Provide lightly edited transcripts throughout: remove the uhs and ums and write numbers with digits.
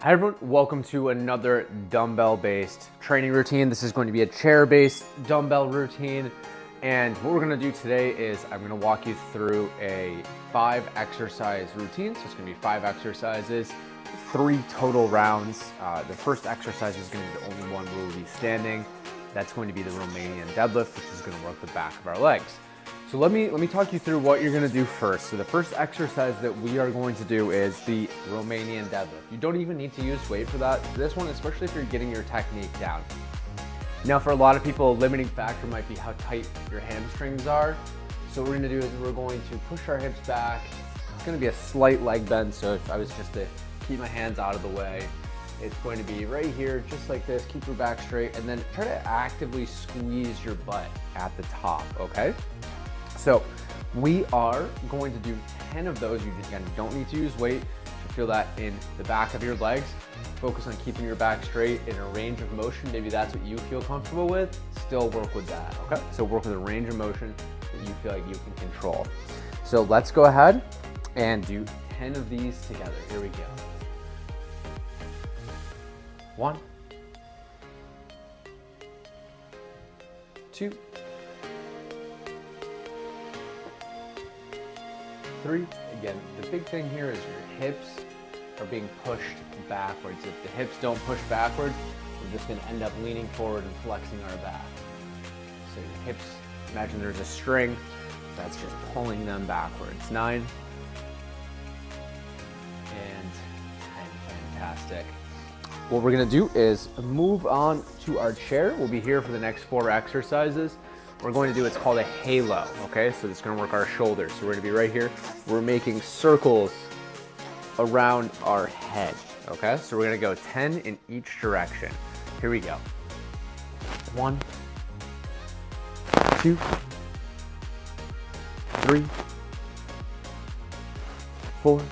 Hi everyone, welcome to another dumbbell-based training routine. This is going to be a chair-based dumbbell routine. And what we're gonna do today is I'm gonna walk you through a 5 exercise routine. So it's gonna be 5 exercises, 3 total rounds. The first exercise is gonna be the only one where we'll be standing. That's going to be the Romanian deadlift, which is gonna work the back of our legs. So let me talk you through what you're gonna do first. So the first exercise that we are going to do is the Romanian deadlift. You don't even need to use weight for that. For this one, especially if you're getting your technique down. Now for a lot of people, a limiting factor might be how tight your hamstrings are. So what we're gonna do is we're going to push our hips back. It's gonna be a slight leg bend. So if I was just to keep my hands out of the way, it's going to be right here, just like this. Keep your back straight and then try to actively squeeze your butt at the top, okay? So we are going to do 10 of those. You again don't need to use weight. You feel that in the back of your legs. Focus on keeping your back straight in a range of motion. Maybe that's what you feel comfortable with. Still work with that, okay? So work with a range of motion that you feel like you can control. So let's go ahead and do 10 of these together. Here we go. 1, 2, 3. Again, the big thing here is your hips are being pushed backwards. If the hips don't push backwards, we're just gonna end up leaning forward and flexing our back. So your hips, imagine there's a string, that's just pulling them backwards. 9 and 10, fantastic. What we're gonna do is move on to our chair. We'll be here for the next 4 exercises. We're going to do what's called a halo, okay? So it's gonna work our shoulders. So we're gonna be right here. We're making circles around our head, okay? So we're gonna go 10 in each direction. Here we go. 1, 2, 3, 4,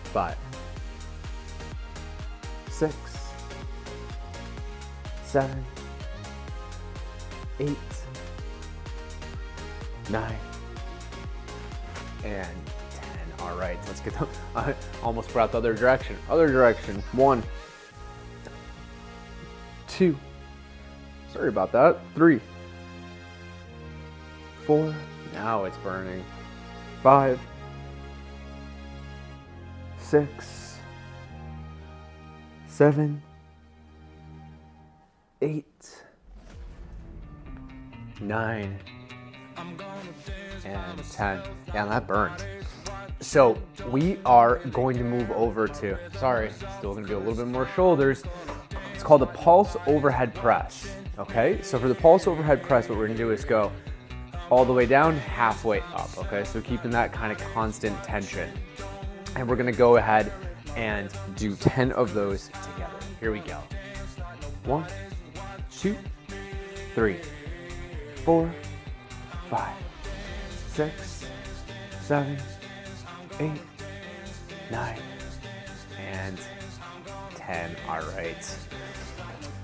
5, 6, 7, 8, 9, and 10. All right, let's get them. I almost brought the other direction. Other direction. 1, 2. Sorry about that. 3, 4. Now it's burning. 5, 6, 7, 8. 9 and 10. Yeah, that burned. So we are going to move over to, sorry, still gonna do a little bit more shoulders. It's called the pulse overhead press, okay? So for the pulse overhead press, what we're gonna do is go all the way down, halfway up, okay? So keeping that kind of constant tension. And we're gonna go ahead and do 10 of those together. Here we go. 1, 2, 3, 4, 5, 6, 7, 8, 9, and 10. All right.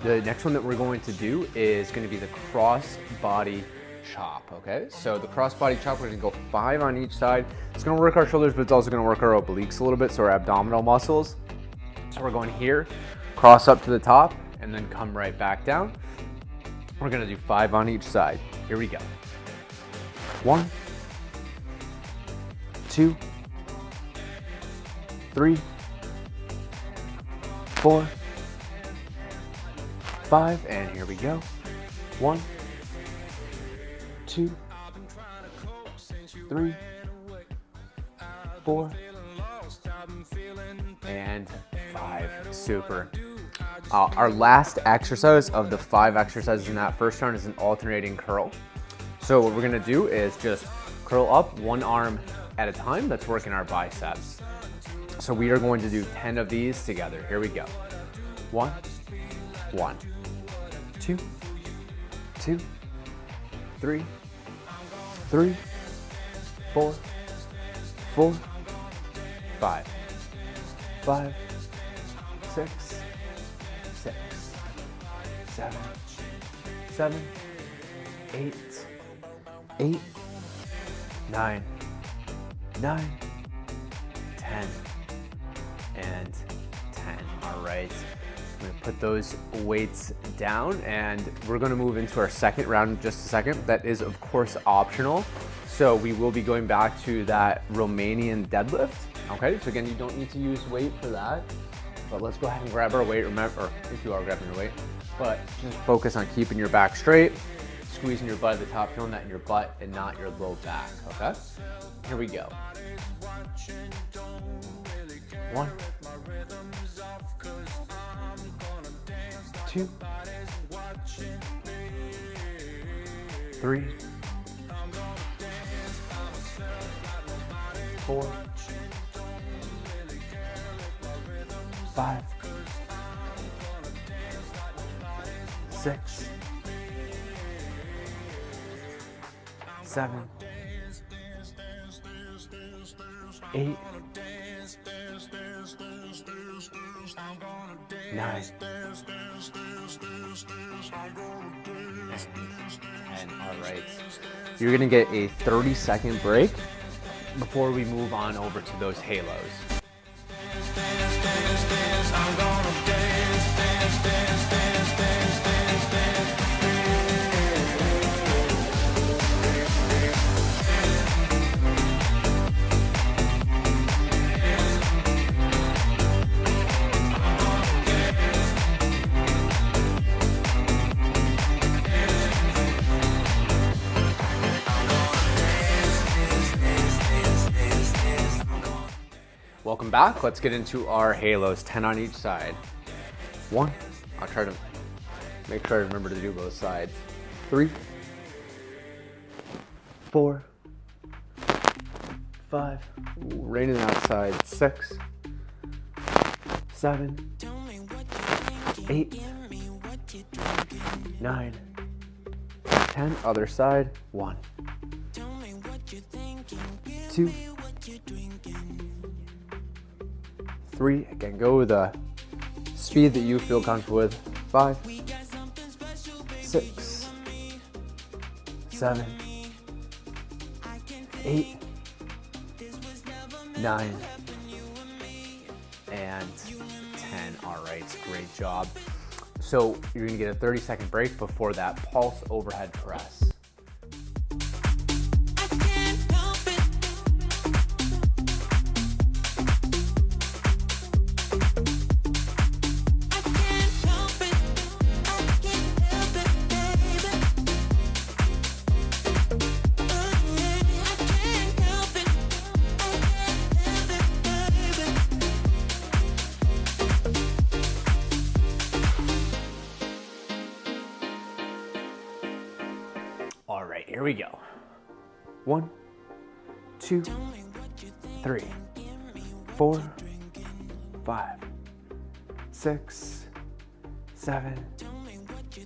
The next one that we're going to do is going to be the cross body chop, okay? So the cross body chop, we're gonna go 5 on each side. It's gonna work our shoulders, but it's also gonna work our obliques a little bit, so our abdominal muscles. So we're going here, cross up to the top, and then come right back down. We're gonna do 5 on each side. Here we go. 1, 2, 3, 4, 5, and here we go. 1, 2, 3, 4, and 5. Super. Our last exercise of the 5 exercises in that first round is an alternating curl. So what we're gonna do is just curl up 1 arm at a time. That's working our biceps. So we are going to do 10 of these together. Here we go. 1, 1, 2, 2, 3, 3, 4, 4, 5, 5, 6, 6, 7, 7, 8, 8, 9, 9, 10, and and 10. All right. I'm gonna put those weights down and we're gonna move into our second round in just a second. That is of course optional. So we will be going back to that Romanian deadlift. Okay, so again, you don't need to use weight for that, but let's go ahead and grab our weight. Remember, if you are grabbing your weight, but just focus on keeping your back straight, squeezing your butt at the top, feeling that in your butt and not your low back, okay? Here we go. 1, 2, 3, 4, 5, 6, 7, 8, 9, and all right. You're gonna get a 30-second break before we move on over to those halos. Welcome back. Let's get into our halos, 10 on each side. 1, I'll try to make sure I remember to do both sides. 3, 4, 5, raining outside, 6, 7, 8, 9, 10, other side, 1, 2, 3, again, go with the speed that you feel comfortable with. 5, 6, 7, 8, 9, and 10. All right, great job. So you're gonna get a 30-second break before that pulse overhead press. All right, here we go. 1, 2, 3, 4, 5, 6, 7,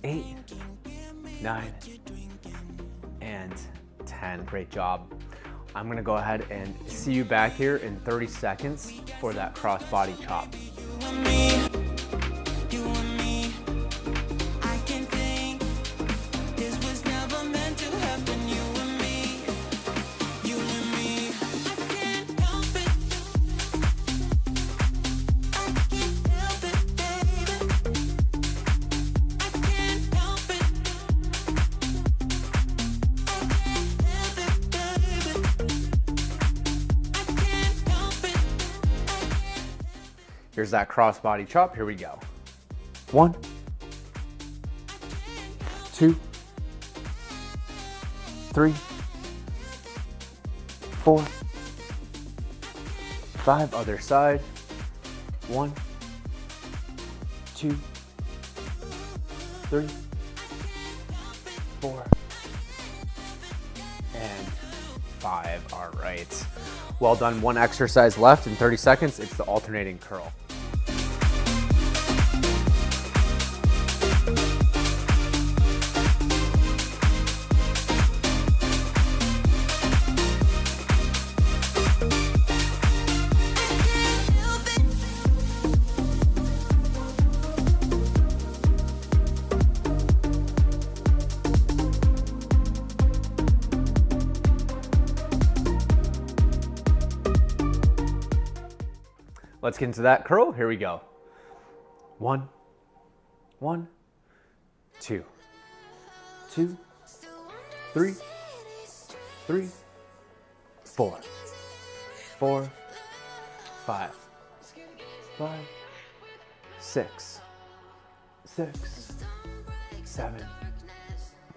8, 9, and 10. Great job. I'm gonna go ahead and see you back here in 30 seconds for that cross body chop. Here's that cross body chop. Here we go. 1, 2, 3, 4, 5, other side. 1, 2, 3, 4, and 5. All right. Well done. One exercise left in 30 seconds. It's the alternating curl. let's get into that curl. Here we go. 1, 1, 2, 2, 3, 3, 4, 4, 5, 5, 6, 6, 7,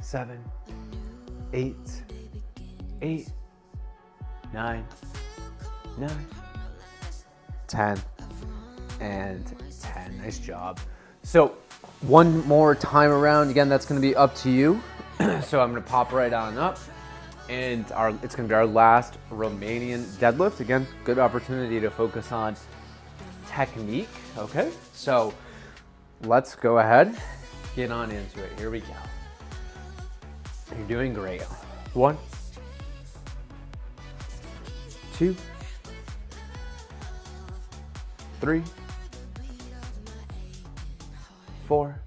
7, 8, 8, 9, 9, 10, and 10. Nice job. So one more time around. Again, that's going to be up to you. So I'm going to pop right on up, and it's going to be our last Romanian deadlift. Again, good opportunity to focus on technique. Okay, so let's go ahead, get on into it. Here we go. You're doing great. 1, 2, 3, 4,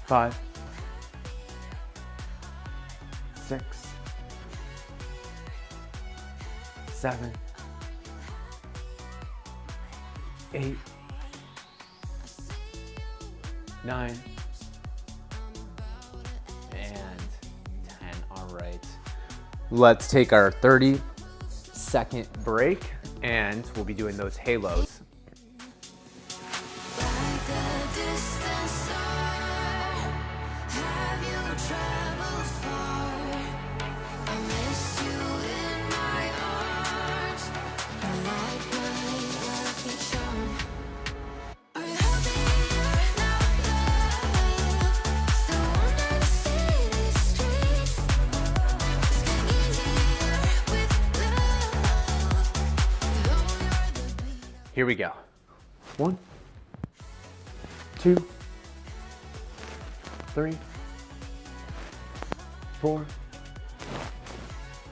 5, 6, 7, 8, 9, and 10. All right. Let's take our 30-second break, and we'll be doing those halos. Here we go. 1, 2, 3, 4,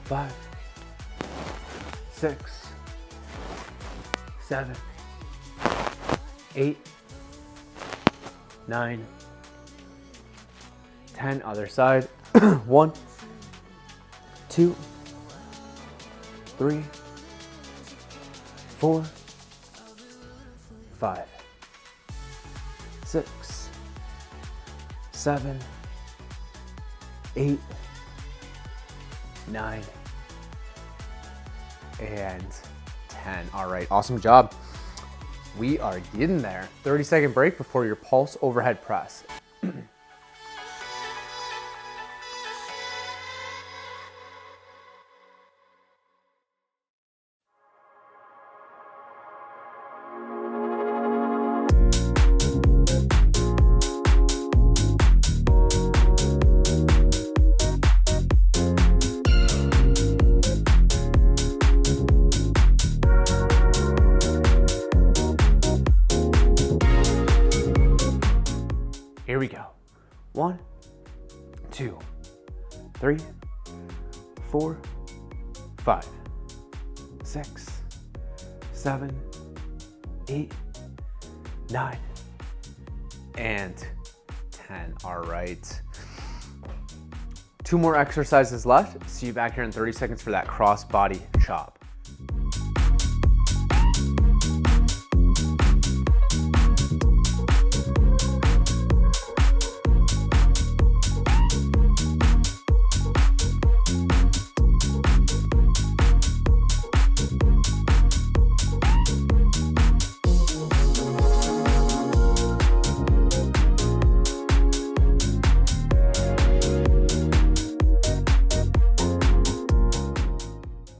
5, 6, 7, 8, 9, 10. Other side. 1, 2, 3, 4, 5, 6, 7, 8, 9, and 10. All right, awesome job. We are getting there. 30-second break before your pulse overhead press. Here we go. 1, 2, 3, 4, 5, 6, 7, 8, 9, and 10. All right. 2 more exercises left. See you back here in 30 seconds for that cross body chop.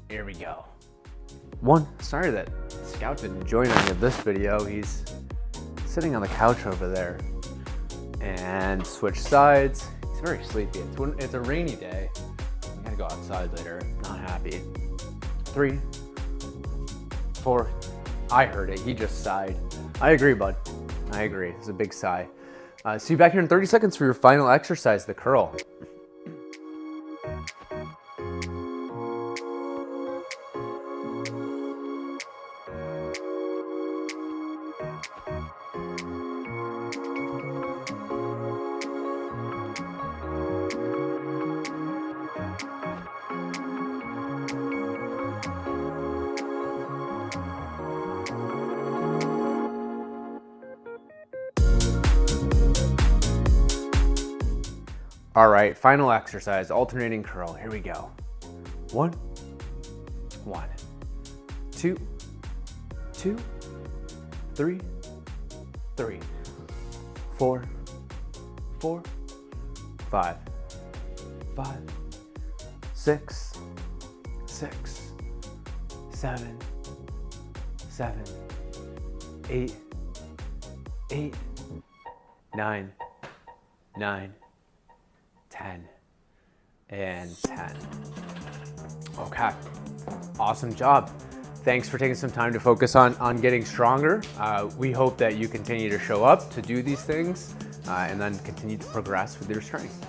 Here we go. 1, sorry that Scout didn't join any of this video. He's sitting on the couch over there. And switch sides. He's very sleepy. It's a rainy day. I'm gonna go outside later. Not happy. 3, 4. I heard it. He just sighed. I agree, bud. I agree. It's a big sigh. See you back here in 30 seconds for your final exercise, the curl. All right, final exercise, alternating curl. Here we go. 1, 2, 2, 3, 3, 4, 4, 5, 5, 6, 6, 7, 7, 8, 8, 9, 9, 10, and 10. Okay, awesome job. Thanks for taking some time to focus on getting stronger. We hope that you continue to show up to do these things and then continue to progress with your strength.